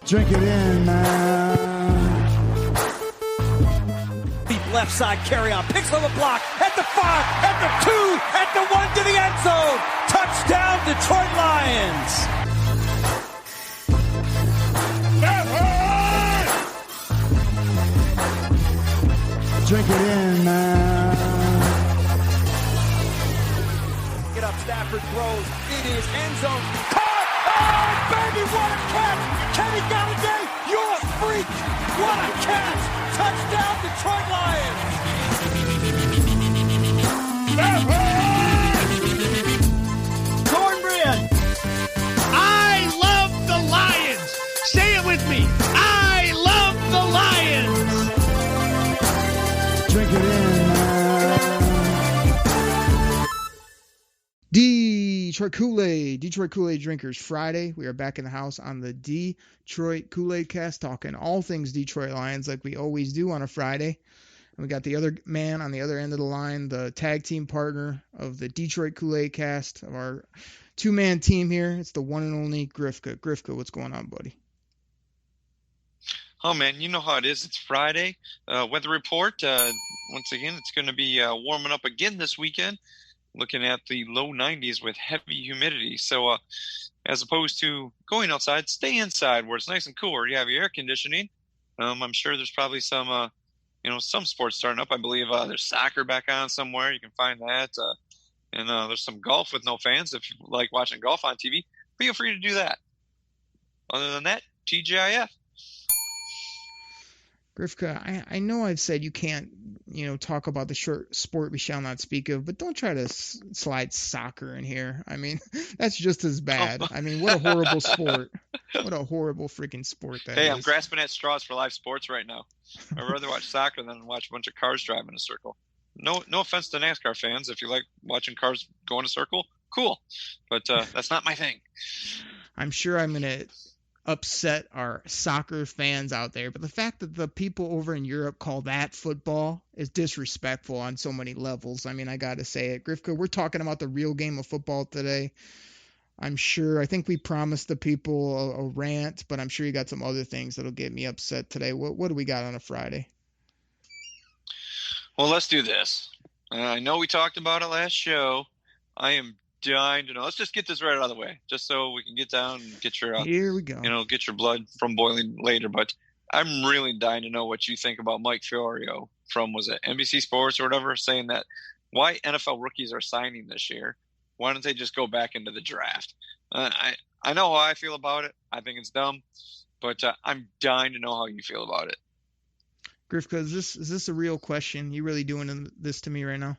Drink it in, man. Deep left side carry on. Picks on the block. At the 5. At the 2. At the 1 to the end zone. Touchdown, Detroit Lions. Drink it in, man. Get up, Stafford throws. It is end zone. Caught! Oh, baby, what a catch! Kenny Galladay, you're a freak! What a catch! Touchdown, Detroit Lions! Cornbread! I love the Lions! Say it with me! I love the Lions! Drink it in, man. Detroit Koolaid drinkers Friday. We are back in the house on the Detroit Koolaid Cast, talking all things Detroit Lions like we always do on a Friday. And we got the other man on the other end of the line, the tag team partner of the Detroit Koolaid Cast, of our two-man team here. It's the one and only Grifka. Grifka, what's going on, buddy? Oh, man, you know how it is. It's Friday. Weather report. Once again, it's going to be warming up again this weekend. Looking at the low 90s with heavy humidity. So as opposed to going outside, stay inside where it's nice and cool, where you have your air conditioning. I'm sure there's probably some, some sports starting up. I believe there's soccer back on somewhere. You can find that. And there's some golf with no fans. If you like watching golf on TV, feel free to do that. Other than that, TGIF. Grifka, I know I've said you can't, talk about the short sport we shall not speak of, but don't try to slide soccer in here. I mean, that's just as bad. I mean, what a horrible sport. What a horrible freaking sport that is. Hey, I'm grasping at straws for live sports right now. I'd rather watch soccer than watch a bunch of cars drive in a circle. No offense to NASCAR fans. If you like watching cars go in a circle, cool. But that's not my thing. I'm sure I'm going to upset our soccer fans out there, but the fact that the people over in Europe call that football is disrespectful on so many levels. I mean, I gotta say it. Grifka, we're talking about the real game of football today. I think we promised the people a rant, but I'm sure you got some other things that'll get me upset today. What do we got on a Friday? Well, let's do this. I know we talked about it last show. I am dying to know. Let's just get this right out of the way, just so we can get down and get your here we go. Get your blood from boiling later. But I'm really dying to know what you think about Mike Florio from, was it NBC Sports or whatever, saying that why NFL rookies are signing this year. Why don't they just go back into the draft? I know how I feel about it. I think it's dumb, but I'm dying to know how you feel about it. Grifka, is this a real question? You really doing this to me right now?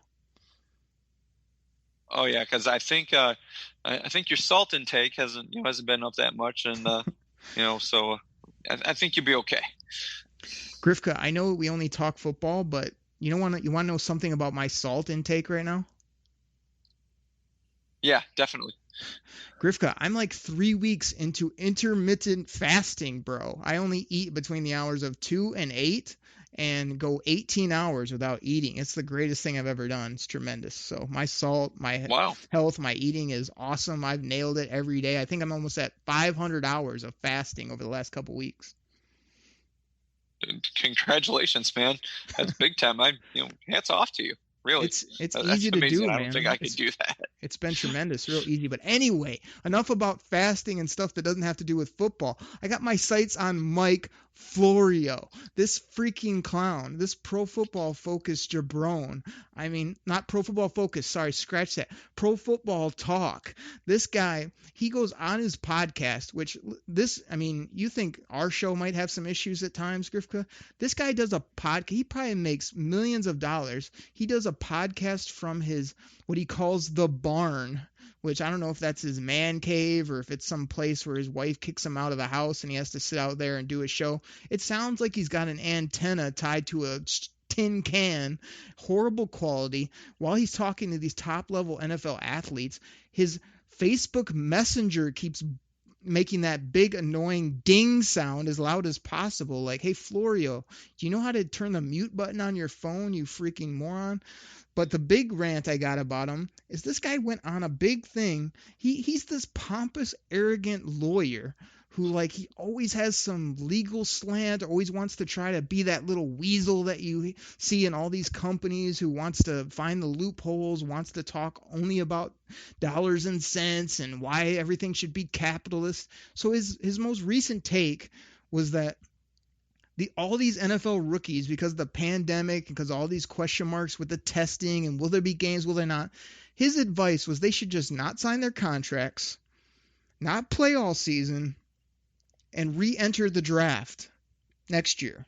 Oh yeah, because I think your salt intake hasn't been up that much, and so I think you'll be okay. Grifka, I know we only talk football, but you want to know something about my salt intake right now? Yeah, definitely. Grifka, I'm like 3 weeks into intermittent fasting, bro. I only eat between the hours of 2 and 8. And go 18 hours without eating. It's the greatest thing I've ever done. It's tremendous. So my salt, my health, my eating is awesome. I've nailed it every day. I think I'm almost at 500 hours of fasting over the last couple weeks. Congratulations, man. That's big time. Hats off to you. Really. It's easy to do, man. I don't think I could do that. It's been tremendous, real easy. But anyway, enough about fasting and stuff that doesn't have to do with football. I got my sights on Mike Florio, this freaking clown, this Pro Football Focus jabron. I mean, not Pro Football Focus, sorry, scratch that. Pro Football Talk. This guy, he goes on his podcast, you think our show might have some issues at times, Grifka? This guy does a podcast. He probably makes millions of dollars. He does a podcast from his, what he calls the barn, which I don't know if that's his man cave or if it's some place where his wife kicks him out of the house and he has to sit out there and do a show. It sounds like he's got an antenna tied to a tin can, horrible quality. While he's talking to these top-level NFL athletes, his Facebook Messenger keeps making that big annoying ding sound as loud as possible. Like, hey, Florio, do you know how to turn the mute button on your phone, you freaking moron? But the big rant I got about him is this guy went on a big thing. He's this pompous, arrogant lawyer who, like, he always has some legal slant, always wants to try to be that little weasel that you see in all these companies, who wants to find the loopholes, wants to talk only about dollars and cents and why everything should be capitalist. So his most recent take was that all these NFL rookies, because of the pandemic, because of all these question marks with the testing and will there be games, will there not, his advice was they should just not sign their contracts, not play all season, and re-enter the draft next year.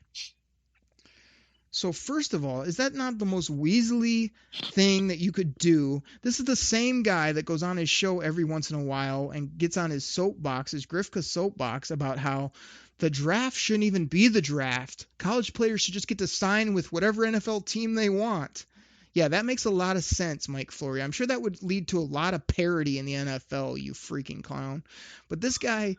So first of all, is that not the most weaselly thing that you could do? This is the same guy that goes on his show every once in a while and gets on his soapbox, his Grifka soapbox, about how the draft shouldn't even be the draft. College players should just get to sign with whatever NFL team they want. Yeah, that makes a lot of sense, Mike Florio. I'm sure that would lead to a lot of parity in the NFL, you freaking clown. But this guy,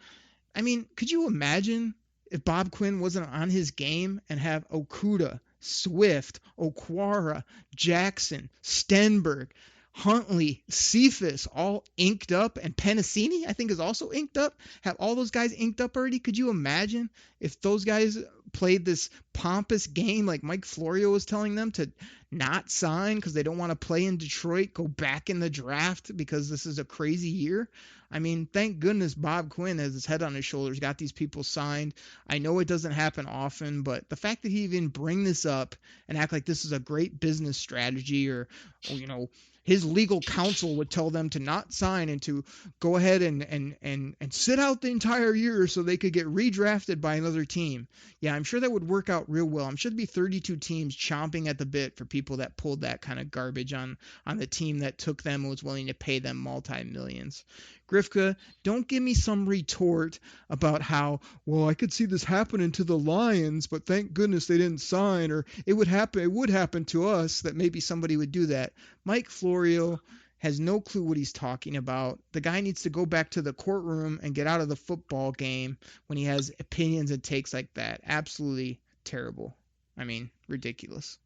I mean, could you imagine if Bob Quinn wasn't on his game and have Okudah, Swift, Okwara, Jackson, Stenberg, Huntley, Cephas all inked up, and Pennicini, I think, is also inked up. Have all those guys inked up already? Could you imagine if those guys played this pompous game like Mike Florio was telling them to not sign because they don't want to play in Detroit, go back in the draft because this is a crazy year? I mean, thank goodness Bob Quinn has his head on his shoulders, got these people signed. I know it doesn't happen often, but the fact that he even bring this up and act like this is a great business strategy, or you know, his legal counsel would tell them to not sign and to go ahead and sit out the entire year so they could get redrafted by another team. Yeah, I'm sure that would work out real well. I'm sure there'd be 32 teams chomping at the bit for people that pulled that kind of garbage on the team that took them and was willing to pay them multi-millions. Grifka, don't give me some retort about how, well, I could see this happening to the Lions, but thank goodness they didn't sign, or it would happen to us, that maybe somebody would do that. Mike Florio has no clue what he's talking about. The guy needs to go back to the courtroom and get out of the football game when he has opinions and takes like that. Absolutely terrible. I mean, ridiculous.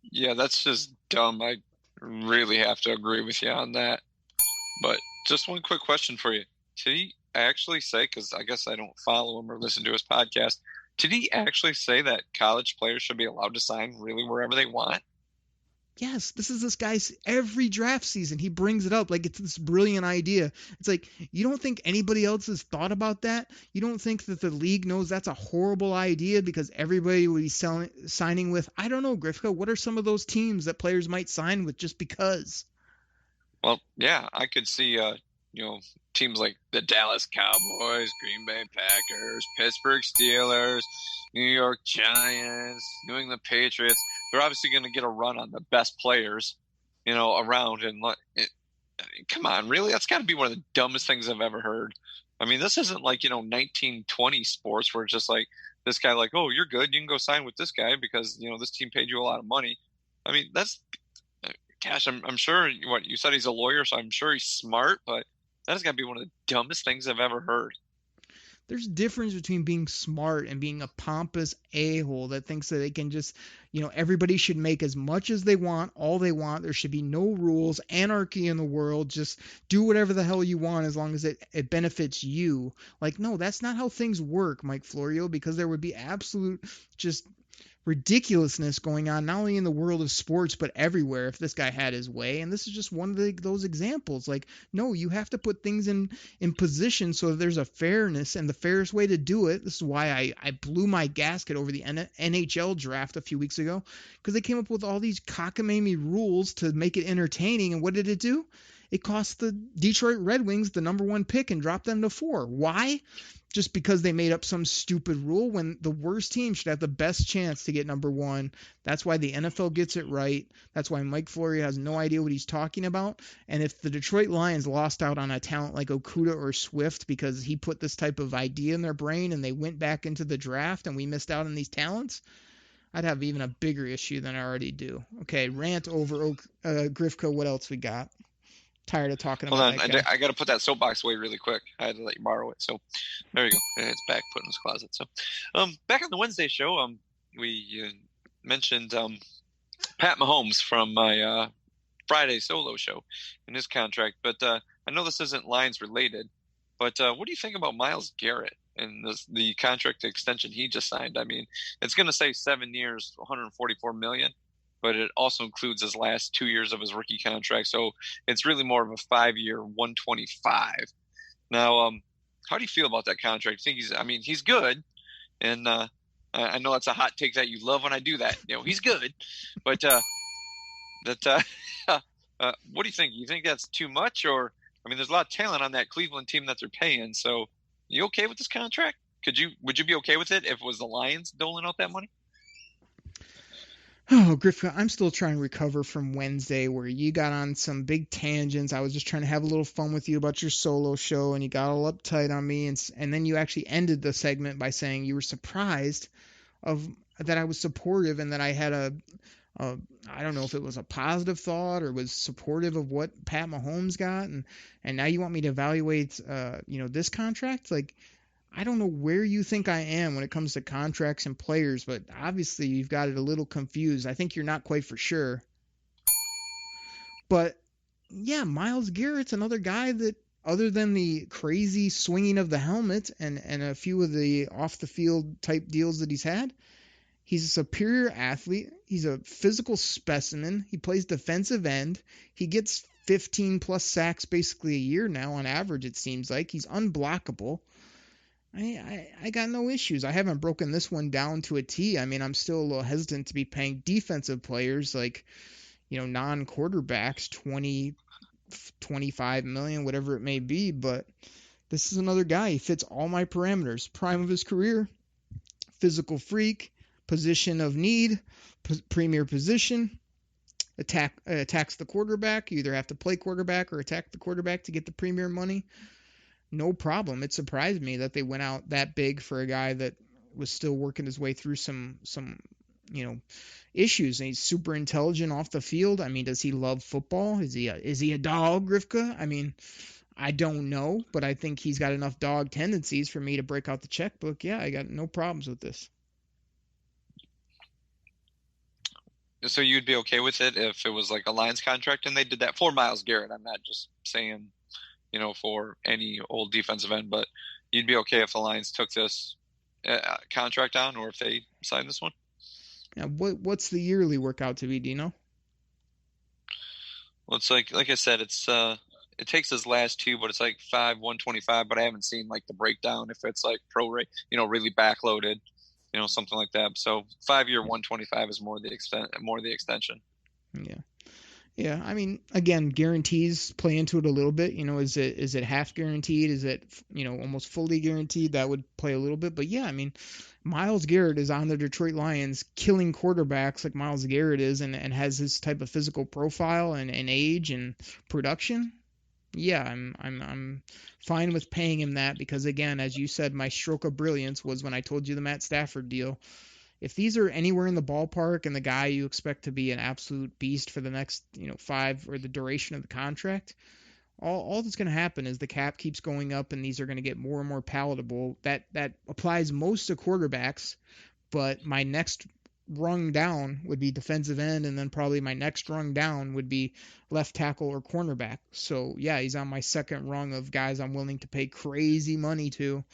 Yeah, that's just dumb. I really have to agree with you on that. But just one quick question for you. Did he actually say, because I guess I don't follow him or listen to his podcast, did he actually say that college players should be allowed to sign really wherever they want? Yes, this guy's every draft season. He brings it up like it's this brilliant idea. It's like, you don't think anybody else has thought about that? You don't think that the league knows that's a horrible idea because everybody would be signing with, I don't know, Grifka, what are some of those teams that players might sign with just because? Well, yeah, I could see, teams like the Dallas Cowboys, Green Bay Packers, Pittsburgh Steelers, New York Giants, New England Patriots. They're obviously going to get a run on the best players, around. And come on, really? That's got to be one of the dumbest things I've ever heard. I mean, this isn't like, 1920 sports where it's just like this guy like, oh, you're good. You can go sign with this guy because, this team paid you a lot of money. I mean, that's – gosh, I'm sure you said he's a lawyer, so I'm sure he's smart, but that has got to be one of the dumbest things I've ever heard. There's a difference between being smart and being a pompous a-hole that thinks that they can just, everybody should make as much as they want, all they want. There should be no rules, anarchy in the world. Just do whatever the hell you want as long as it benefits you. Like, no, that's not how things work, Mike Florio, because there would be absolute just ridiculousness going on, not only in the world of sports, but everywhere if this guy had his way. And this is just one of those examples. Like, no, you have to put things in position so that there's a fairness, and the fairest way to do it, this is why I blew my gasket over the NHL draft a few weeks ago, because they came up with all these cockamamie rules to make it entertaining. And what did it do? It cost the Detroit Red Wings the number 1 pick and dropped them to 4. Why? Just because they made up some stupid rule when the worst team should have the best chance to get number 1. That's why the NFL gets it right. That's why Mike Florio has no idea what he's talking about. And if the Detroit Lions lost out on a talent like Okudah or Swift because he put this type of idea in their brain and they went back into the draft and we missed out on these talents, I'd have even a bigger issue than I already do. Okay, rant over. Grifka, what else we got? Tired of talking about that guy. I got to put that soapbox away really quick. I had to let you borrow it. So there you go. It's back, put in his closet. So back on the Wednesday show, we mentioned Pat Mahomes from my Friday solo show and his contract. But I know this isn't Lions related, But what do you think about Myles Garrett and the contract extension he just signed? I mean, it's going to say 7 years, $144 million, but it also includes his last 2 years of his rookie contract. So it's really more of a 5-year, $125. Now, how do you feel about that contract? I think he's good, and I know that's a hot take that you love when I do that. He's good, but what do you think? You think that's too much, or there's a lot of talent on that Cleveland team that they're paying. So, you okay with this contract? Would you be okay with it if it was the Lions doling out that money? Oh, Griffin, I'm still trying to recover from Wednesday where you got on some big tangents. I was just trying to have a little fun with you about your solo show, and you got all uptight on me, and then you actually ended the segment by saying you were surprised that I was supportive and that I had I don't know if it was a positive thought or was supportive of what Pat Mahomes got, and now you want me to evaluate this contract? Like, I don't know where you think I am when it comes to contracts and players, but obviously you've got it a little confused. I think you're not quite for sure. But yeah, Myles Garrett's another guy that, other than the crazy swinging of the helmet and a few of the off the field type deals that he's had, he's a superior athlete. He's a physical specimen. He plays defensive end. He gets 15 plus sacks basically a year now on average, it seems like. He's unblockable. I got no issues. I haven't broken this one down to a T. I'm still a little hesitant to be paying defensive players like, non-quarterbacks 20, 25 million, whatever it may be. But this is another guy. He fits all my parameters. Prime of his career, physical freak, position of need, premier position, attacks the quarterback. You either have to play quarterback or attack the quarterback to get the premier money. No problem. It surprised me that they went out that big for a guy that was still working his way through some issues. And he's super intelligent off the field. Does he love football? Is he a dog, Rivka? I don't know, but I think he's got enough dog tendencies for me to break out the checkbook. Yeah, I got no problems with this. So you'd be okay with it if it was like a Lions contract and they did that for Myles Garrett? I'm not just saying for any old defensive end, but you'd be okay if the Lions took this contract on, or if they signed this one? Now, what's the yearly workout to be? Do you know? Well, it's like I said, it takes his last 2, but it's like 125. But I haven't seen like the breakdown if it's like prorate, really backloaded, something like that. So 5-year 125 is more the extension. Yeah. Yeah, again, guarantees play into it a little bit. Is it half guaranteed? Is it, almost fully guaranteed? That would play a little bit. But yeah, Myles Garrett is on the Detroit Lions killing quarterbacks like Myles Garrett is, and has this type of physical profile and age and production. Yeah, I'm fine with paying him that because, again, as you said, my stroke of brilliance was when I told you the Matt Stafford deal. If these are anywhere in the ballpark and the guy you expect to be an absolute beast for the next, 5 or the duration of the contract, all that's going to happen is the cap keeps going up and these are going to get more and more palatable. That applies most to quarterbacks, but my next rung down would be defensive end, and then probably my next rung down would be left tackle or cornerback. So yeah, he's on my second rung of guys I'm willing to pay crazy money to.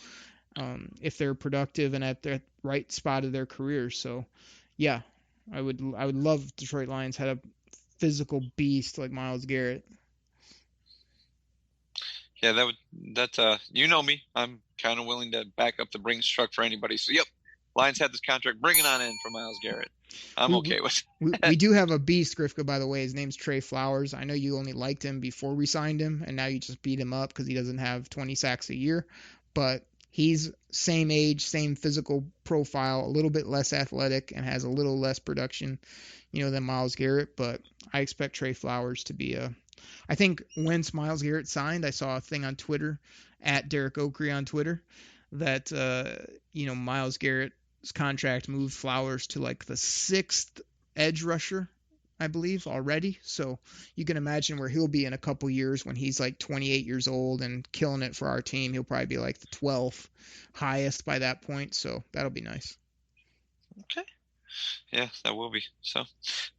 If they're productive and at the right spot of their career. So yeah, I would love Detroit Lions had a physical beast like Myles Garrett. Yeah, you know me, I'm kind of willing to back up the Brinks truck for anybody. So yep, Lions had this contract, bring it on in for Myles Garrett. I'm okay with it. we do have a beast, Grifka, by the way. His name's Trey Flowers. I know you only liked him before we signed him, and now you just beat him up because he doesn't have 20 sacks a year. But he's same age, same physical profile, a little bit less athletic, and has a little less production, than Myles Garrett. But I expect Trey Flowers to be I think once Myles Garrett signed, I saw a thing on Twitter, at Derek Oakrey on Twitter, that, Myles Garrett's contract moved Flowers to like the 6th edge rusher, I believe, already. So you can imagine where he'll be in a couple years when he's like 28 years old and killing it for our team. He'll probably be like the 12th highest by that point. So that'll be nice. Okay. Yeah, that will be. So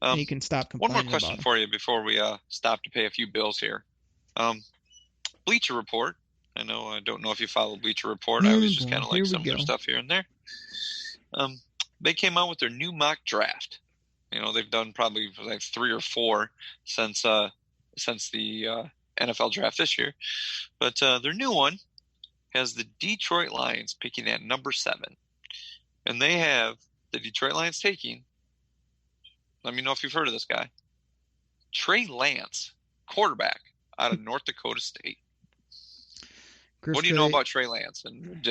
and you can stop complaining. One more question for you before we stop to pay a few bills here. Bleacher Report I don't know if you follow Bleacher Report. I was just kind of like some of their stuff here and there. They came out with their new mock draft. They've done probably like 3 or 4 since the NFL draft this year. But their new one has the Detroit Lions picking at number 7. And they have the Detroit Lions taking, let me know if you've heard of this guy, Trey Lance, quarterback out of North Dakota State. What do you know about Trey Lance? And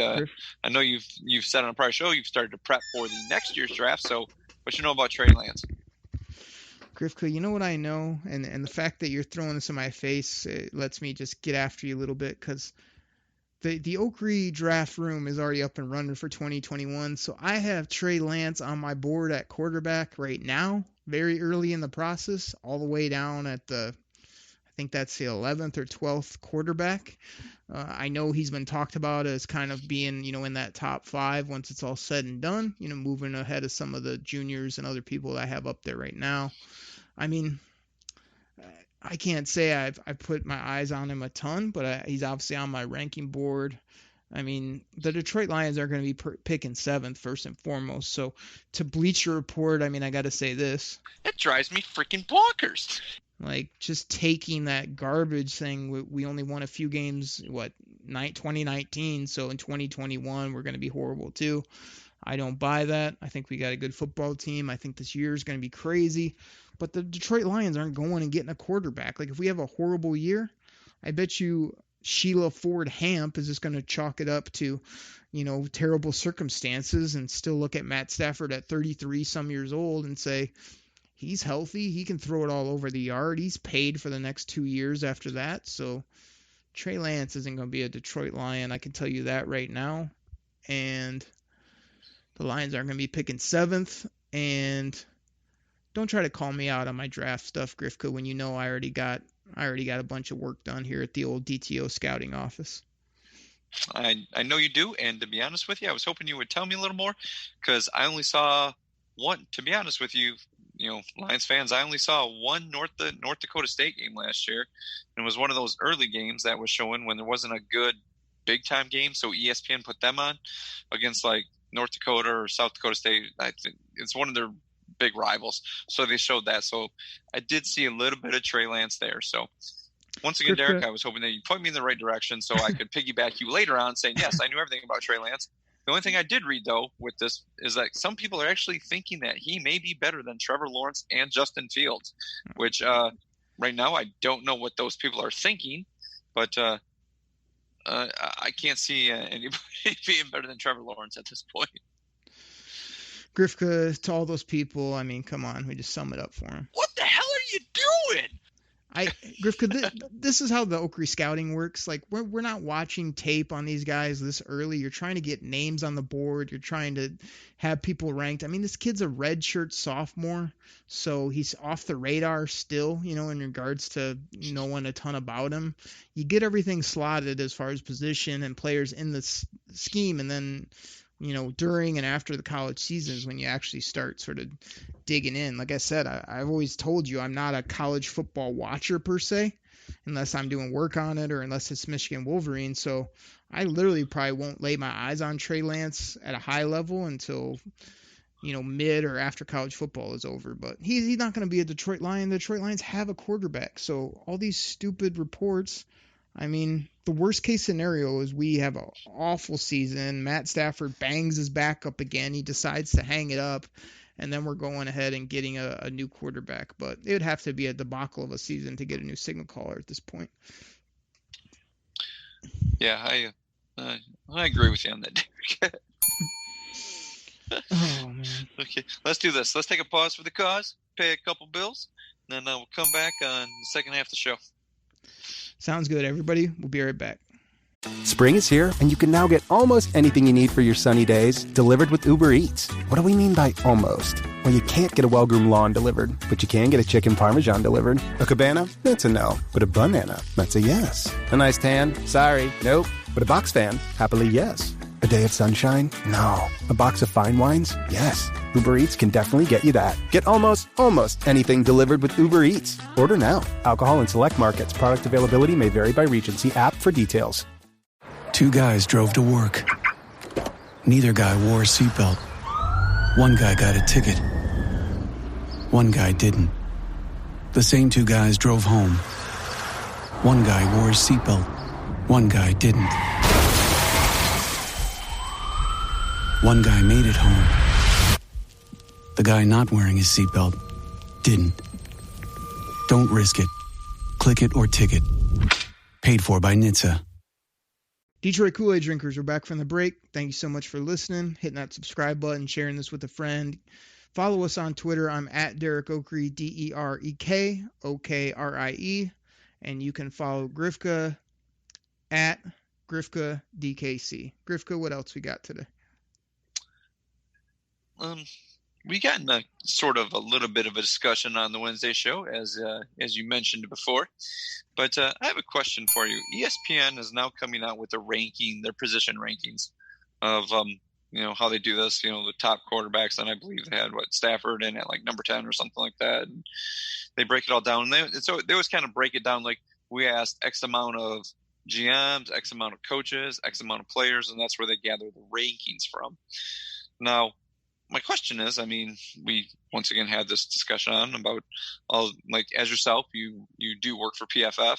I know you've said on a prior show you've started to prep for the next year's draft. So what you know about Trey Lance? Grifka, you know what I know? And the fact that you're throwing this in my face, it lets me just get after you a little bit, because the Oakley draft room is already up and running for 2021. So I have Trey Lance on my board at quarterback right now, very early in the process, all the way down at I think that's the 11th or 12th quarterback. I know he's been talked about as kind of being, in that top 5 once it's all said and done, moving ahead of some of the juniors and other people that I have up there right now. I mean, I can't say I've put my eyes on him a ton, but he's obviously on my ranking board. I mean, the Detroit Lions are going to be picking 7th first and foremost. So to Bleacher Report, I mean, I got to say this. It drives me freaking bonkers. Like, just taking that garbage thing. We only won a few games, 2019. So in 2021, we're going to be horrible too. I don't buy that. I think we got a good football team. I think this year is going to be crazy. But the Detroit Lions aren't going and getting a quarterback. Like, if we have a horrible year, I bet you Sheila Ford Hamp is just going to chalk it up to, terrible circumstances and still look at Matt Stafford at 33 some years old and say, he's healthy. He can throw it all over the yard. He's paid for the next 2 years after that. So Trey Lance isn't going to be a Detroit Lion. I can tell you that right now. And the Lions aren't going to be picking 7th. And don't try to call me out on my draft stuff, Grifka, when you know I already got a bunch of work done here at the old DTO scouting office. I know you do. And to be honest with you, I was hoping you would tell me a little more, because I only saw one, to be honest with you, Lions fans, I only saw one North Dakota State game last year. And it was one of those early games that was showing when there wasn't a good big time game. So ESPN put them on against like North Dakota or South Dakota State. I think it's one of their big rivals. So they showed that. So I did see a little bit of Trey Lance there. So once again, Derek, I was hoping that you'd point me in the right direction so I could piggyback you later on saying, yes, I knew everything about Trey Lance. The only thing I did read, though, with this is that some people are actually thinking that he may be better than Trevor Lawrence and Justin Fields, which right now I don't know what those people are thinking, but I can't see anybody being better than Trevor Lawrence at this point. Grifka, to all those people, I mean, come on, we just sum it up for him. What the hell are you doing? Grifka, this is how the Oakley scouting works. Like, we're not watching tape on these guys this early. You're trying to get names on the board. You're trying to have people ranked. I mean, this kid's a redshirt sophomore, so he's off the radar still, in regards to knowing a ton about him. You get everything slotted as far as position and players in the scheme, and then during and after the college seasons when you actually start sort of digging in. Like I said, I've always told you I'm not a college football watcher per se, unless I'm doing work on it or unless it's Michigan Wolverines. So I literally probably won't lay my eyes on Trey Lance at a high level until, mid or after college football is over. But he's not going to be a Detroit Lion. The Detroit Lions have a quarterback. So all these stupid reports, I mean, the worst case scenario is we have an awful season. Matt Stafford bangs his back up again. He decides to hang it up, and then we're going ahead and getting a new quarterback. But it would have to be a debacle of a season to get a new signal caller at this point. Yeah, I agree with you on that, Derek. Oh, man. Okay, let's do this. Let's take a pause for the cause, pay a couple bills, and then we'll come back on the second half of the show. Sounds good, everybody. We'll be right back. Spring is here, and you can now get almost anything you need for your sunny days delivered with Uber Eats. What do we mean by almost? Well, you can't get a well-groomed lawn delivered, but you can get a chicken parmesan delivered. A cabana? That's a no. But a banana? That's a yes. A nice tan? Sorry, nope. But a box fan? Happily, yes. A day of sunshine? No. A box of fine wines? Yes. Uber Eats can definitely get you that. Get almost anything delivered with Uber Eats. Order now. Alcohol in select markets. Product availability may vary by region. See app for details. Two guys drove to work. Neither guy wore a seatbelt. One guy got a ticket. One guy didn't. The same two guys drove home. One guy wore his seatbelt. One guy didn't. One guy made it home. The guy not wearing his seatbelt didn't. Don't risk it. Click it or ticket. Paid for by NHTSA. Detroit Koolaid drinkers, we're back from the break. Thank you so much for listening, hitting that subscribe button, sharing this with a friend. Follow us on Twitter. I'm at Derek Okrie, DEREK, OKRIE. And you can follow Grifka at Grifka DKC. Grifka, what else we got today? We got in a sort of a little bit of a discussion on the Wednesday show, as you mentioned before. But I have a question for you. ESPN is now coming out with their position rankings of how they do this. The top quarterbacks, and I believe they had Stafford in at like number 10 or something like that. And they break it all down. And so they always kind of break it down like we asked X amount of GMs, X amount of coaches, X amount of players, and that's where they gather the rankings from. Now, my question is, we once again had this discussion on about as yourself, you do work for PFF,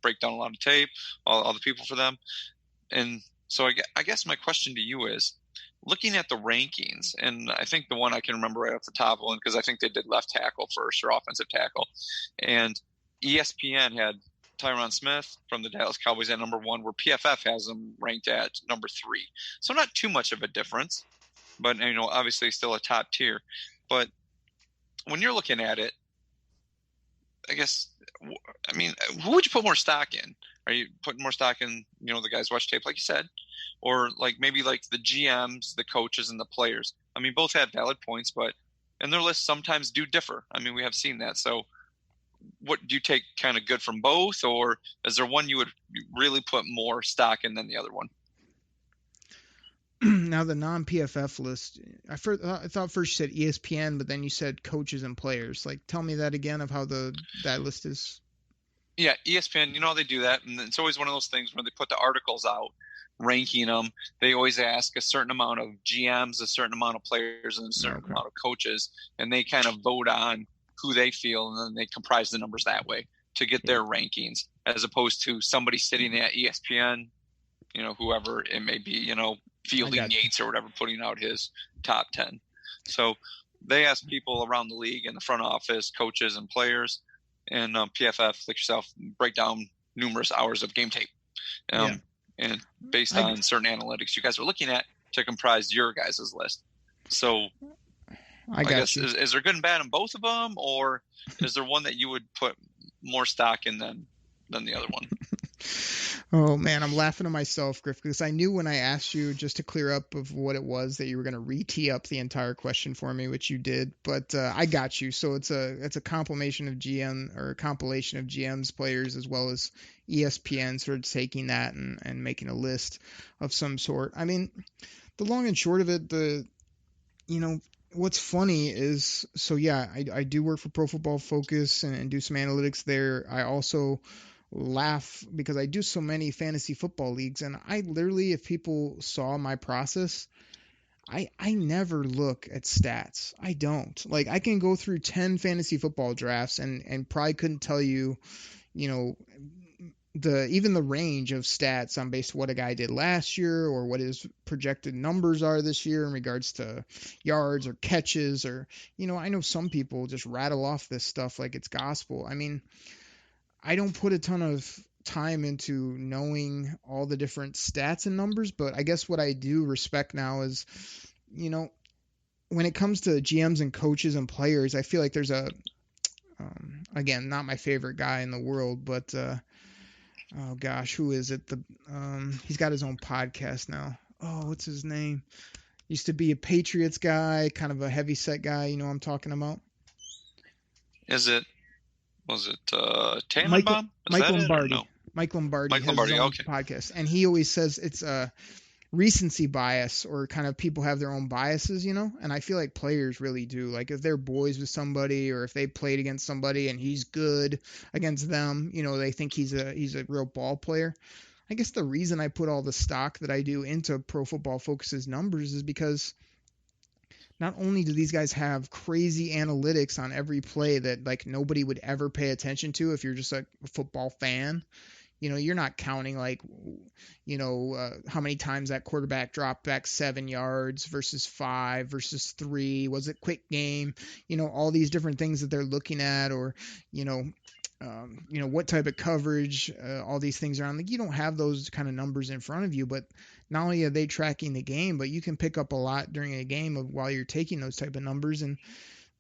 break down a lot of tape, all the people for them. And so I guess my question to you is, looking at the rankings, and I think the one I can remember right off the top one, because I think they did left tackle first or offensive tackle, and ESPN had Tyron Smith from the Dallas Cowboys at number 1, where PFF has them ranked at number 3. So not too much of a difference. But, obviously still a top tier. But when you're looking at it, who would you put more stock in? Are you putting more stock in, the guys watch tape, like you said? Or maybe the GMs, the coaches, and the players? Both have valid points, and their lists sometimes do differ. We have seen that. So what do you take kind of good from both? Or is there one you would really put more stock in than the other one? Now the non-PFF list, I thought first you said ESPN, but then you said coaches and players. Tell me that again of how that list is. Yeah, ESPN, how they do that, and it's always one of those things when they put the articles out, ranking them. They always ask a certain amount of GMs, a certain amount of players, and a certain amount of coaches, and they kind of vote on who they feel, and then they comprise the numbers that way to get their rankings, as opposed to somebody sitting at ESPN, whoever it may be, Fielding Yates or whatever, putting out his top 10. So they ask people around the league in the front office, coaches and players, and PFF, like yourself, break down numerous hours of game tape. And based on certain analytics you guys are looking at to comprise your guys' list. So I guess, is there good and bad in both of them, or is there one that you would put more stock in than the other one? Oh, man, I'm laughing at myself, Griff, because I knew when I asked you, just to clear up of what it was, that you were going to re-tee up the entire question for me, which you did. But I got you. So it's a compilation of GMs, players, as well as ESPN sort of taking that and making a list of some sort. The long and short of it, what's funny is, I do work for Pro Football Focus and do some analytics there. I also laugh because I do so many fantasy football leagues, and I literally, if people saw my process, I never look at stats. I don't. I can go through 10 fantasy football drafts and probably couldn't tell you, even the range of stats on based on what a guy did last year or what his projected numbers are this year in regards to yards or catches, or I know some people just rattle off this stuff like it's gospel. I don't put a ton of time into knowing all the different stats and numbers, but I guess what I do respect now is, when it comes to GMs and coaches and players, I feel like there's again, not my favorite guy in the world, but oh gosh, who is it? He's got his own podcast now. Oh, what's his name? Used to be a Patriots guy, kind of a heavy set guy. You know what I'm talking about? Was it Tannenbaum? Mike Lombardi. No? Mike Lombardi has his own podcast, and he always says it's a recency bias, or kind of people have their own biases, and I feel like players really do. If they're boys with somebody, or if they played against somebody and he's good against them, they think he's a real ball player. I guess the reason I put all the stock that I do into Pro Football Focus's numbers is because not only do these guys have crazy analytics on every play that like nobody would ever pay attention to if you're just a football fan. You're not counting like, how many times that quarterback dropped back 7 yards versus 5 versus 3. Was it quick game? All these different things that they're looking at, or, what type of coverage, all these things are on. Like, you don't have those kind of numbers in front of you, but not only are they tracking the game, but you can pick up a lot during a game while you're taking those type of numbers. And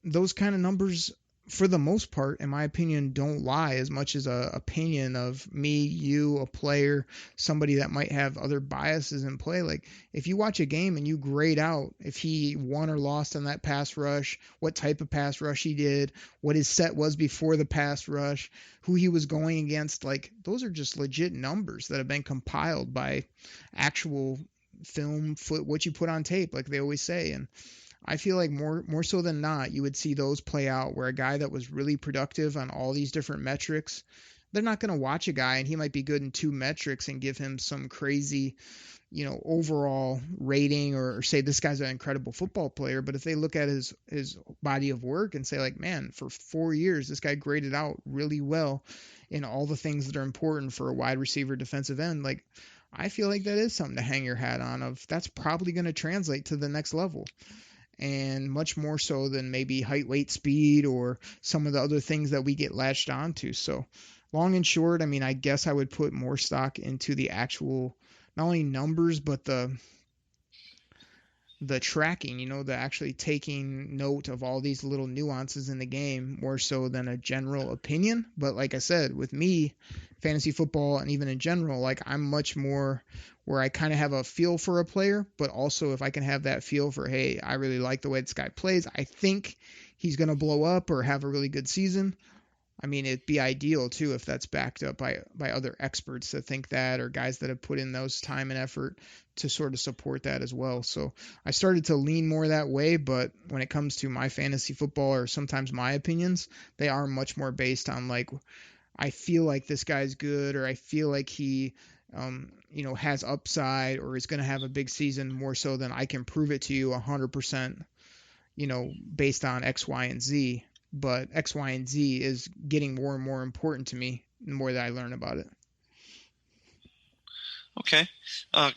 those kind of numbers, for the most part, in my opinion, don't lie as much as a opinion of me, you, a player, somebody that might have other biases in play. Like, if you watch a game and you grade out if he won or lost on that pass rush, what type of pass rush he did, what his set was before the pass rush, who he was going against, like, those are just legit numbers that have been compiled by actual film, what you put on tape, like they always say. And I feel like more so than not, you would see those play out where a guy that was really productive on all these different metrics, they're not going to watch a guy and he might be good in 2 metrics and give him some crazy, overall rating, or say this guy's an incredible football player. But if they look at his body of work and say like, man, for 4 years, this guy graded out really well in all the things that are important for a wide receiver, defensive end, like, I feel like that is something to hang your hat on of that's probably going to translate to the next level. And much more so than maybe height, weight, speed, or some of the other things that we get latched onto. So long and short, I mean, I guess I would put more stock into the actual, not only numbers, but the tracking, the actually taking note of all these little nuances in the game, more so than a general opinion. But like I said, with me, fantasy football, and even in general, like, I'm much more where I kind of have a feel for a player, but also if I can have that feel for, hey, I really like the way this guy plays, I think he's going to blow up or have a really good season. I mean, it'd be ideal too if that's backed up by other experts that think that, or guys that have put in those time and effort to sort of support that as well. So I started to lean more that way, but when it comes to my fantasy football, or sometimes my opinions, they are much more based on like, I feel like this guy's good, or I feel like he has upside, or is going to have a big season, more so than I can prove it to you 100%, based on X, Y, and Z. But X, Y, and Z is getting more and more important to me the more that I learn about it. Okay. I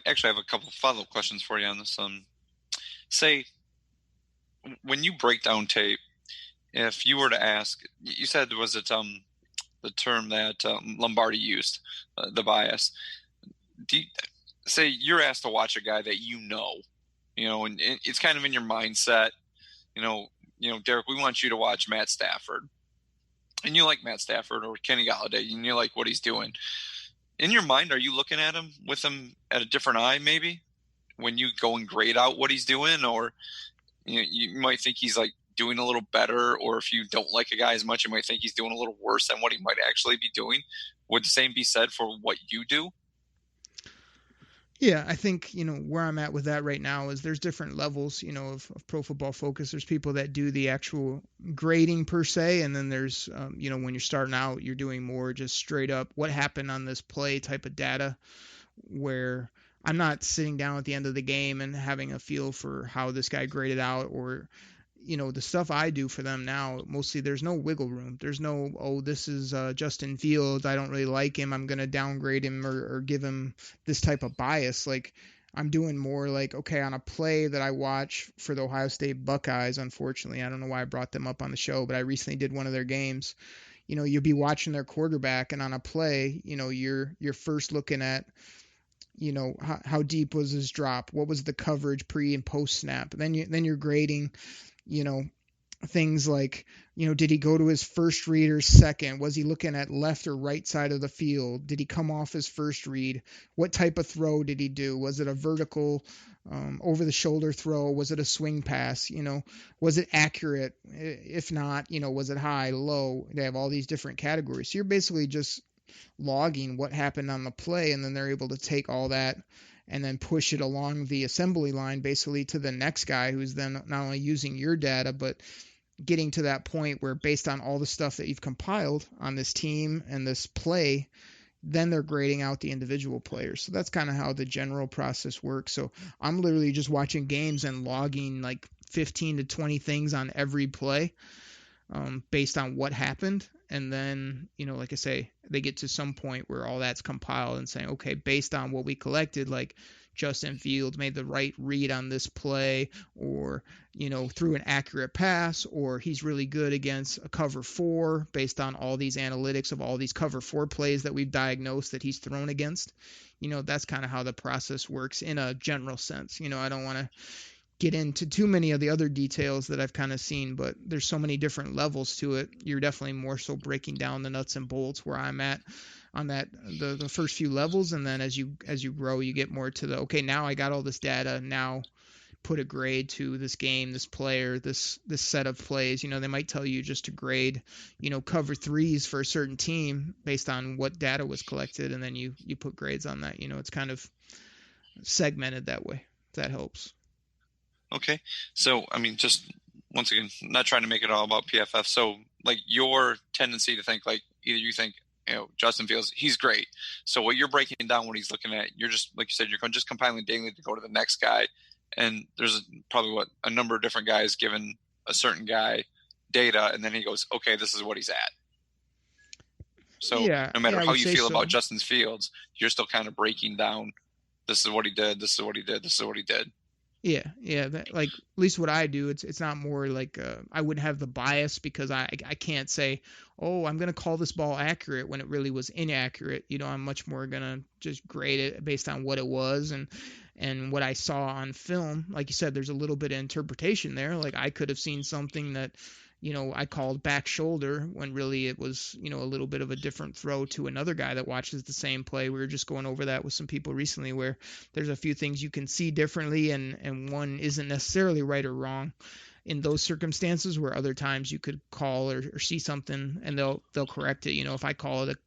actually have a couple follow-up questions for you on this. Say, when you break down tape, if you were to ask, you said, was it the term that Lombardi used, the bias? Say you're asked to watch a guy that and it's kind of in your mindset, Derek, we want you to watch Matt Stafford, and you like Matt Stafford or Kenny Golladay, and you like what he's doing. In your mind, are you looking at him with him at a different eye, maybe, when you go and grade out what he's doing? Or you might think he's like doing a little better, or if you don't like a guy as much, you might think he's doing a little worse than what he might actually be doing. Would the same be said for what you do? Yeah, I think, where I'm at with that right now is there's different levels, of Pro Football Focus. There's people that do the actual grading per se, and then there's, when you're starting out, you're doing more just straight up what happened on this play type of data, where I'm not sitting down at the end of the game and having a feel for how this guy graded out, or the stuff I do for them now, mostly there's no wiggle room. There's no, this is Justin Fields, I don't really like him, I'm going to downgrade him or give him this type of bias. Like, I'm doing more like, okay, on a play that I watch for the Ohio State Buckeyes, unfortunately, I don't know why I brought them up on the show, but I recently did one of their games. You'll be watching their quarterback, and on a play, you're first looking at, how deep was his drop? What was the coverage pre and post snap? Then you're grading, things like, did he go to his first read or second? Was he looking at left or right side of the field? Did he come off his first read? What type of throw did he do? Was it a vertical, over the shoulder throw? Was it a swing pass? Was it accurate? If not, was it high, low? They have all these different categories. So you're basically just logging what happened on the play, and then they're able to take all that and then push it along the assembly line basically to the next guy, who's then not only using your data, but getting to that point where, based on all the stuff that you've compiled on this team and this play, then they're grading out the individual players. So that's kind of how the general process works. So I'm literally just watching games and logging like 15 to 20 things on every play based on what happened. And then, like I say, they get to some point where all that's compiled and saying, okay, based on what we collected, like Justin Fields made the right read on this play, or, threw an accurate pass, or he's really good against a cover 4 based on all these analytics of all these cover 4 plays that we've diagnosed that he's thrown against. That's kind of how the process works in a general sense. I don't want to get into too many of the other details that I've kind of seen, but there's so many different levels to it. You're definitely more so breaking down the nuts and bolts where I'm at on that the first few levels, and then as you grow, you get more to the, okay, now I got all this data, now put a grade to this game, this player, this set of plays. They might tell you just to grade, cover 3s for a certain team based on what data was collected, and then you put grades on that. It's kind of segmented that way, if that helps. Okay. So, just once again, not trying to make it all about PFF. So, like, your tendency to think, like, either you think, Justin Fields, he's great. So what you're breaking down what he's looking at, you're just, like you said, you're just compiling daily to go to the next guy. And there's probably a number of different guys given a certain guy data. And then he goes, okay, this is what he's at. So no matter how you feel about Justin Fields, you're still kind of breaking down, this is what he did, this is what he did, this is what he did. Yeah. Like, at least what I do, it's not more like I wouldn't have the bias, because I can't say, oh, I'm going to call this ball accurate when it really was inaccurate. I'm much more going to just grade it based on what it was and what I saw on film. Like you said, there's a little bit of interpretation there. Like, I could have seen something that, I called back shoulder when really it was, a little bit of a different throw to another guy that watches the same play. We were just going over that with some people recently, where there's a few things you can see differently, and one isn't necessarily right or wrong in those circumstances, where other times you could call or see something and they'll correct it. If I call it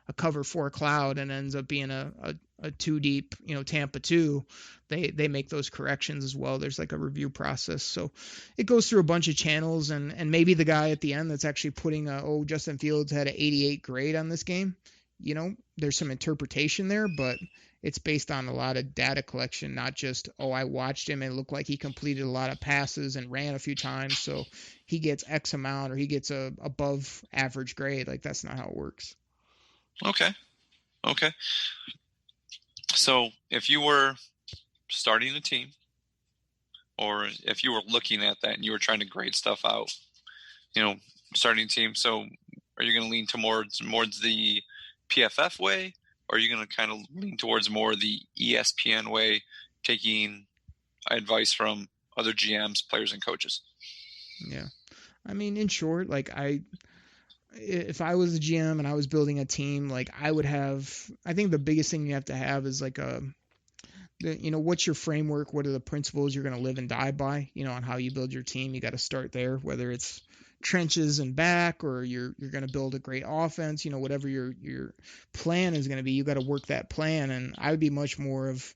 a cover 4 cloud and ends up being a 2 deep, Tampa 2, they make those corrections as well. There's like a review process. So it goes through a bunch of channels, and maybe the guy at the end that's actually putting Justin Fields had an 88 grade on this game. There's some interpretation there, but it's based on a lot of data collection, not just, I watched him and it looked like he completed a lot of passes and ran a few times, so he gets X amount or he gets a above average grade. Like, that's not how it works. Okay. So if you were starting a team, or if you were looking at that and you were trying to grade stuff out, starting a team, so are you going to lean towards the PFF way, or are you going to kind of lean towards more the ESPN way, taking advice from other GMs, players, and coaches? Yeah. In short, like, if I was a GM and I was building a team, like, I think the biggest thing you have to have is like what's your framework? What are the principles you're going to live and die by, on how you build your team? You got to start there, whether it's trenches and back, or you're going to build a great offense, whatever your plan is going to be, you got to work that plan. And I would be much more of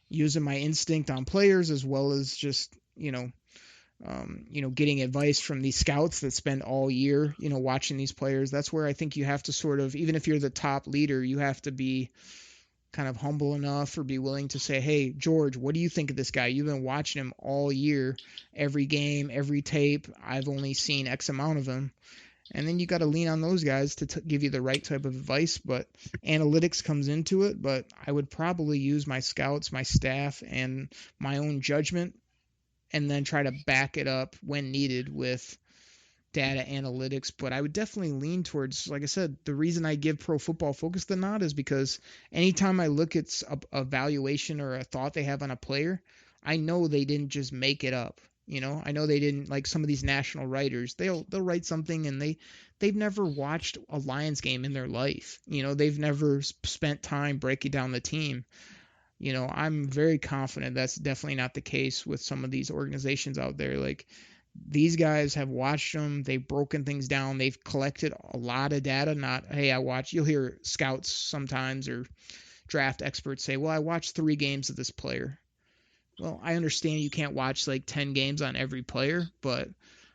using my instinct on players, as well as just, getting advice from these scouts that spend all year, watching these players. That's where I think you have to sort of, even if you're the top leader, you have to be kind of humble enough or be willing to say, hey, George, what do you think of this guy? You've been watching him all year, every game, every tape. I've only seen X amount of him. And then you got to lean on those guys to give you the right type of advice. But analytics comes into it. But I would probably use my scouts, my staff, and my own judgment, and then try to back it up when needed with data analytics. But I would definitely lean towards, like I said, the reason I give Pro Football Focus the nod is because anytime I look at a valuation or a thought they have on a player, I know they didn't just make it up. I know they didn't, like some of these national writers, they'll write something and they've never watched a Lions game in their life. They've never spent time breaking down the team. I'm very confident that's definitely not the case with some of these organizations out there. Like, these guys have watched them. They've broken things down. They've collected a lot of data. Not, hey, you'll hear scouts sometimes or draft experts say, well, I watched 3 games of this player. Well, I understand you can't watch like 10 games on every player, but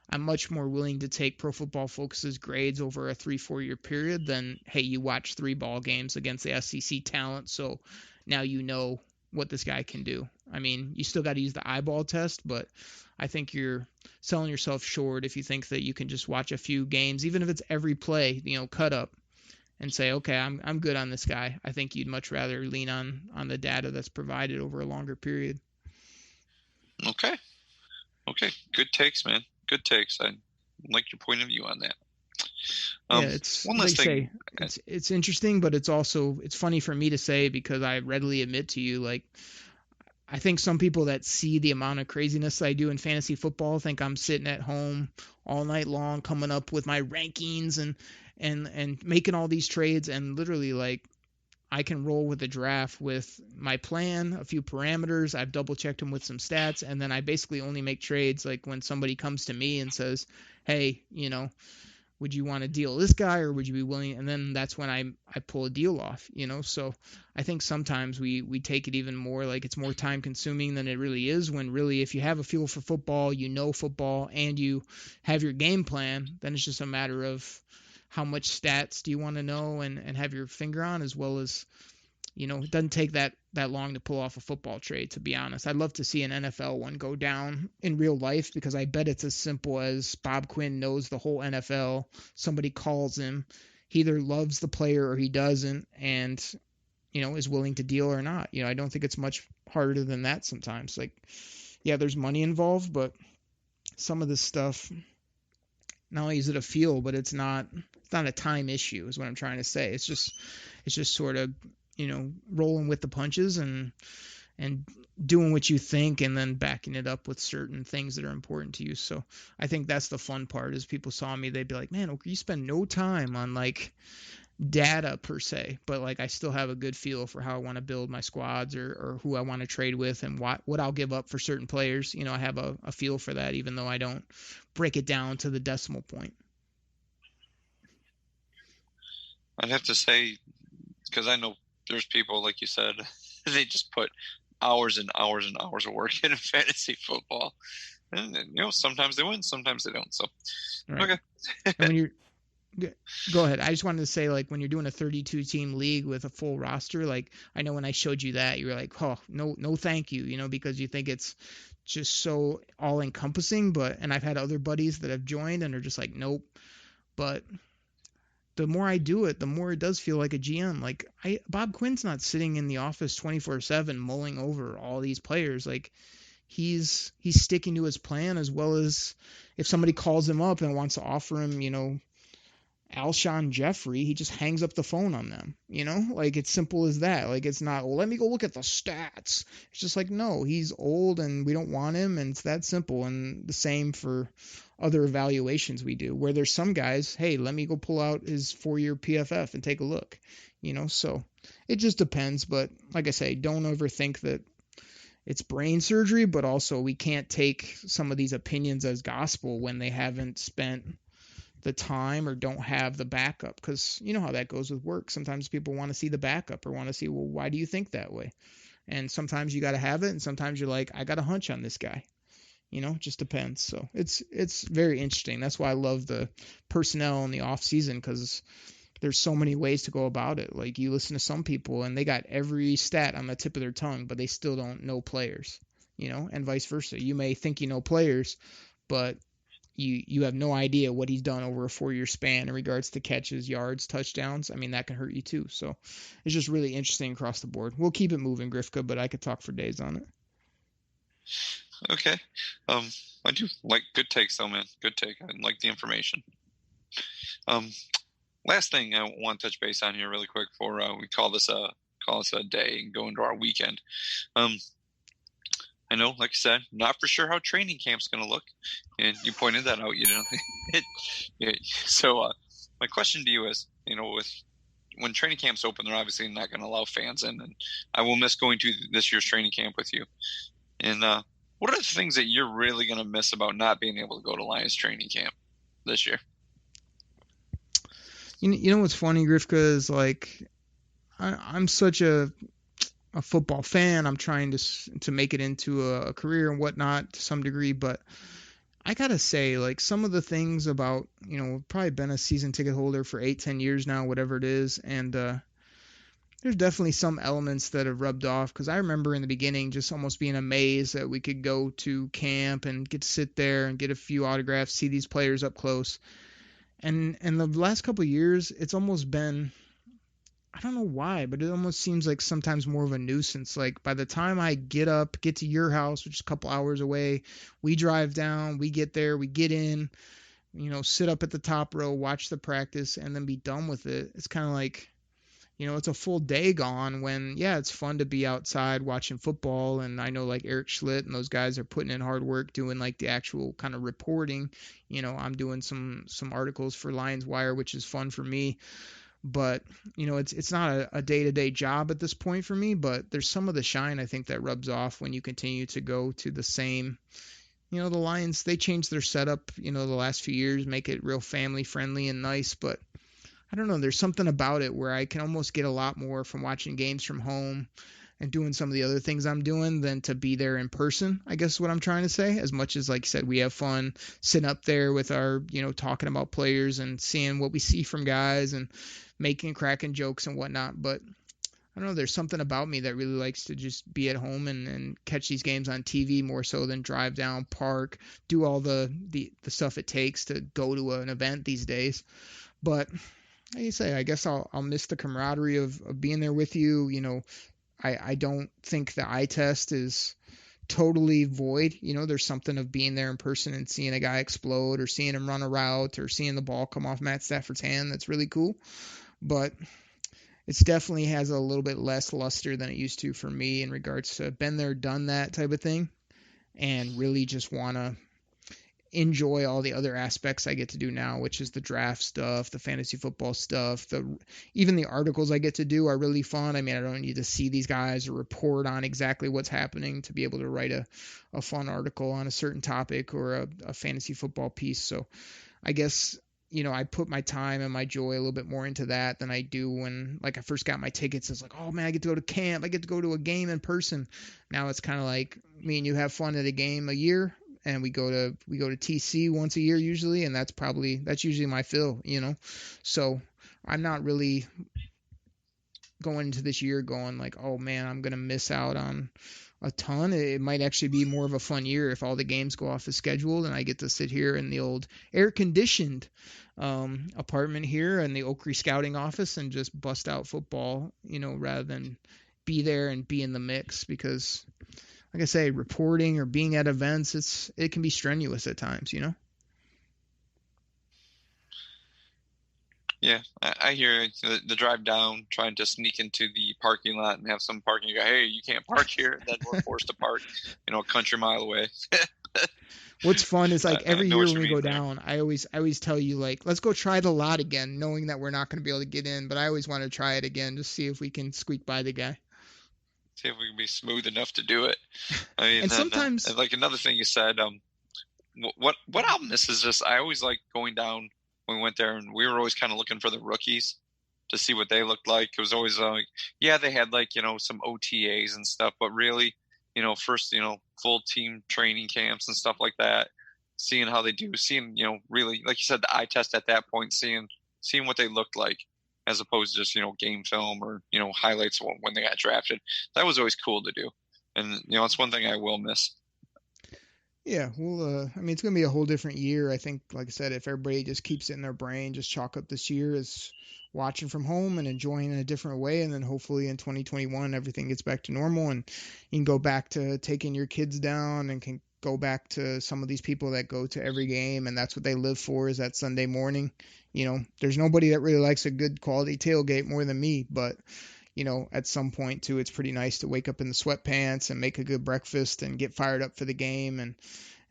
I'm much more willing to take Pro Football Focus's grades over a 3-4 year period than, hey, you watch 3 ball games against the SEC talent, so now you know what this guy can do. I mean, you still got to use the eyeball test, but I think you're selling yourself short if you think that you can just watch a few games, even if it's every play, cut up, and say, okay, I'm good on this guy. I think you'd much rather lean on the data that's provided over a longer period. Okay. Good takes, man. Good takes. I like your point of view on that. It's one last thing. It's interesting, but it's funny for me to say because I readily admit to you, like, I think some people that see the amount of craziness I do in fantasy football think I'm sitting at home all night long coming up with my rankings and making all these trades, and literally, like, I can roll with the draft with my plan, a few parameters. I've double checked them with some stats, and then I basically only make trades like when somebody comes to me and says, hey, would you want to deal this guy or would you be willing? And then that's when I pull a deal off, So I think sometimes we take it even more like it's more time consuming than it really is, when really if you have a feel for football, football, and you have your game plan, then it's just a matter of how much stats do you want to know and have your finger on, as well as, it doesn't take that long to pull off a football trade, to be honest. I'd love to see an NFL one go down in real life, because I bet it's as simple as Bob Quinn knows the whole NFL. Somebody calls him. He either loves the player or he doesn't, and, is willing to deal or not. I don't think it's much harder than that sometimes. Like, yeah, there's money involved, but some of this stuff, not only is it a feel, but it's not a time issue, is what I'm trying to say. It's just sort of, rolling with the punches and doing what you think, and then backing it up with certain things that are important to you. So I think that's the fun part, is people saw me, they'd be like, man, you spend no time on like data per se, but like I still have a good feel for how I want to build my squads or who I want to trade with and what I'll give up for certain players. I have a feel for that, even though I don't break it down to the decimal point. I'd have to say, because I know there's people, like you said, they just put hours and hours and hours of work into fantasy football. And sometimes they win, sometimes they don't. So, right. Okay. And when you're go ahead. I just wanted to say, like, when you're doing a 32-team league with a full roster, like, I know when I showed you that, you were like, oh, no, thank you, because you think it's just so all-encompassing. And I've had other buddies that have joined and are just like, nope. But the more I do it, the more it does feel like a GM. Like, Bob Quinn's not sitting in the office 24/7 mulling over all these players. Like, he's sticking to his plan, as well as if somebody calls him up and wants to offer him, Alshon Jeffrey, he just hangs up the phone on them, like, it's simple as that. Like, it's not, well, let me go look at the stats. It's just like, no, he's old and we don't want him, and it's that simple. And the same for other evaluations we do, where there's some guys, hey, let me go pull out his 4-year PFF and take a look, so it just depends. But like I say, don't overthink that it's brain surgery, but also we can't take some of these opinions as gospel when they haven't spent the time or don't have the backup, because you know how that goes with work. Sometimes people want to see the backup or want to see, well, why do you think that way? And sometimes you got to have it, and sometimes you're like, I got a hunch on this guy. It just depends. So it's very interesting. That's why I love the personnel in the off season, because there's so many ways to go about it. Like, you listen to some people and they got every stat on the tip of their tongue, but they still don't know players, and vice versa. You may think you know players, but you have no idea what he's done over a 4-year span in regards to catches, yards, touchdowns. I mean, that can hurt you too. So it's just really interesting across the board. We'll keep it moving, Grifka, but I could talk for days on it. Okay. I do like good takes though, man. Good take. I like the information. Last thing I want to touch base on here really quick before we call this a day and go into our weekend. I know, like I said, not for sure how training camp's going to look, and you pointed that out. So my question to you is, when training camps open, they're obviously not going to allow fans in, and I will miss going to this year's training camp with you. And what are the things that you're really going to miss about not being able to go to Lions training camp this year? You know what's funny, Grifka, is like I'm such a football fan. I'm trying to make it into a career and whatnot to some degree, but I gotta say, like, some of the things about, probably been a season ticket holder for 8-10 years now, whatever it is, and there's definitely some elements that have rubbed off, because I remember in the beginning just almost being amazed that we could go to camp and get to sit there and get a few autographs, see these players up close. And the last couple of years, it's almost been, I don't know why, but it almost seems like sometimes more of a nuisance. Like, by the time I get to your house, which is a couple hours away, we drive down, we get there, we get in, sit up at the top row, watch the practice, and then be done with it. It's kind of like, it's a full day gone when, yeah, it's fun to be outside watching football. And I know, like, Eric Schlitt and those guys are putting in hard work doing, like, the actual kind of reporting. I'm doing some articles for Lions Wire, which is fun for me. But, it's not a day-to-day job at this point for me. But there's some of the shine, I think, that rubs off when you continue to go to the same. The Lions, they changed their setup, the last few years, make it real family-friendly and nice. But I don't know, there's something about it where I can almost get a lot more from watching games from home and doing some of the other things I'm doing than to be there in person, I guess is what I'm trying to say. As much as, like you said, we have fun sitting up there with our, talking about players and seeing what we see from guys and cracking jokes and whatnot. But I don't know, there's something about me that really likes to just be at home and catch these games on TV more so than drive down, park, do all the stuff it takes to go to an event these days. But like you say, I guess I'll miss the camaraderie of being there with you. I don't think the eye test is totally void. There's something of being there in person and seeing a guy explode or seeing him run a route or seeing the ball come off Matt Stafford's hand. That's really cool. But it's definitely has a little bit less luster than it used to for me in regards to been there, done that type of thing, and really just want to enjoy all the other aspects I get to do now, which is the draft stuff, the fantasy football stuff, even the articles I get to do are really fun. I mean, I don't need to see these guys or report on exactly what's happening to be able to write a fun article on a certain topic or a fantasy football piece. So I guess, I put my time and my joy a little bit more into that than I do when, like, I first got my tickets. It's like, oh man, I get to go to camp. I get to go to a game in person. Now it's kind of like me and you have fun at a game a year. And we go to TC once a year usually, and that's usually my fill, So I'm not really going into this year going like, oh man, I'm gonna miss out on a ton. It might actually be more of a fun year if all the games go off as scheduled, and I get to sit here in the old air-conditioned apartment here in the Oak Creek Scouting office and just bust out football, rather than be there and be in the mix because, like I say, reporting or being at events, it can be strenuous at times, Yeah, I hear the drive down, trying to sneak into the parking lot and have some parking guy, hey, you can't park here. Then we're forced to park, a country mile away. What's fun is, like, every year when we go down, I always tell you, like, let's go try the lot again, knowing that we're not going to be able to get in. But I always want to try it again, just see if we can squeak by the guy. See if we can be smooth enough to do it. I mean, and sometimes, like another thing you said, what I'll miss is just I always like going down when we went there, and we were always kind of looking for the rookies to see what they looked like. It was always like, yeah, they had like some OTAs and stuff, but really, first full team training camps and stuff like that. Seeing how they do, seeing really, like you said, the eye test at that point, seeing what they looked like, as opposed to just, game film or, highlights when they got drafted. That was always cool to do. And, it's one thing I will miss. Yeah, well, I mean, it's going to be a whole different year. I think, like I said, if everybody just keeps it in their brain, just chalk up this year as watching from home and enjoying in a different way. And then hopefully in 2021, everything gets back to normal and you can go back to taking your kids down and can go back to some of these people that go to every game. And that's what they live for, is that Sunday morning. There's nobody that really likes a good quality tailgate more than me, but at some point too, it's pretty nice to wake up in the sweatpants and make a good breakfast and get fired up for the game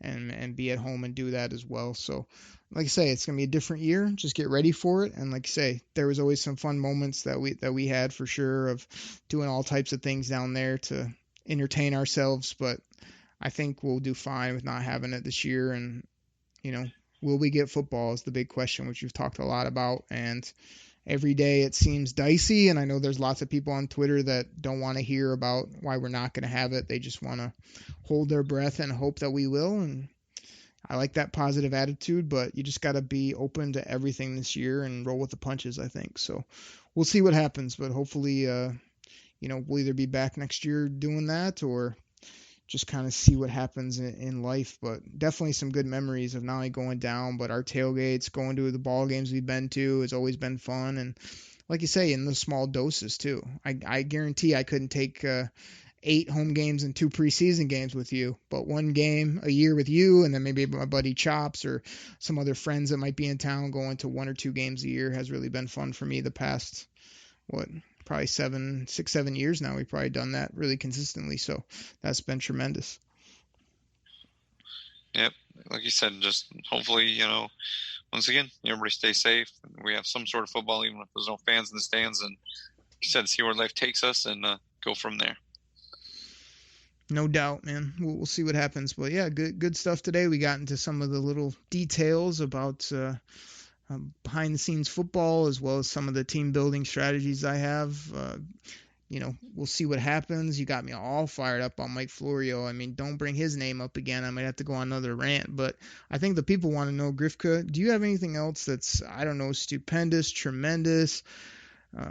and be at home and do that as well. So like I say, it's going to be a different year. Just get ready for it. And like I say, there was always some fun moments that we had for sure of doing all types of things down there to entertain ourselves. But I think we'll do fine with not having it this year. And, will we get football is the big question, which we've talked a lot about. And every day it seems dicey. And I know there's lots of people on Twitter that don't want to hear about why we're not going to have it. They just want to hold their breath and hope that we will. And I like that positive attitude, but you just got to be open to everything this year and roll with the punches, I think. So we'll see what happens, but hopefully, we'll either be back next year doing that or just kind of see what happens in life. But definitely some good memories of not only going down, but our tailgates, going to the ball games we've been to has always been fun. And like you say, in the small doses too. I guarantee I couldn't take 8 home games and 2 preseason games with you, but 1 game a year with you, and then maybe my buddy Chops or some other friends that might be in town going to 1 or 2 games a year has really been fun for me the past, probably 6-7 years now. We've probably done that really consistently, so that's been tremendous. Yep, like you said, just hopefully, once again, everybody stay safe. We have some sort of football, even if there's no fans in the stands, and like you said, see where life takes us and go from there. No doubt, man. We'll see what happens. But yeah, good stuff today. We got into some of the little details about behind the scenes football, as well as some of the team building strategies I have. We'll see what happens. You got me all fired up on Mike Florio. I mean, don't bring his name up again. I might have to go on another rant. But I think the people want to know, Grifka, do you have anything else that's, I don't know, stupendous, tremendous,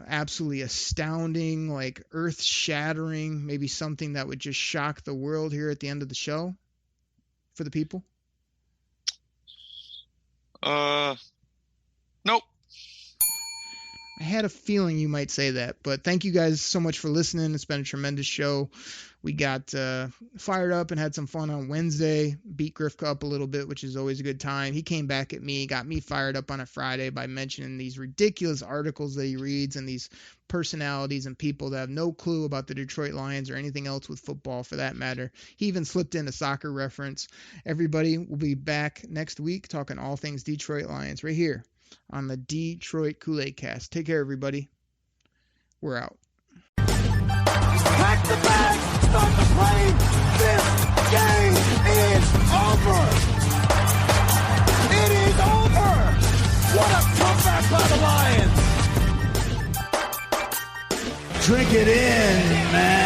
absolutely astounding, like earth-shattering, maybe something that would just shock the world here at the end of the show for the people? Nope. I had a feeling you might say that, but thank you guys so much for listening. It's been a tremendous show. We got fired up and had some fun on Wednesday, beat Grifka up a little bit, which is always a good time. He came back at me, got me fired up on a Friday by mentioning these ridiculous articles that he reads and these personalities and people that have no clue about the Detroit Lions or anything else with football for that matter. He even slipped in a soccer reference. Everybody will be back next week talking all things Detroit Lions right here on the Detroit Koolaid Cast. Take care, everybody. We're out. Pack the bag, start the plane. This game is over. It is over. What a comeback by the Lions. Drink it in, man.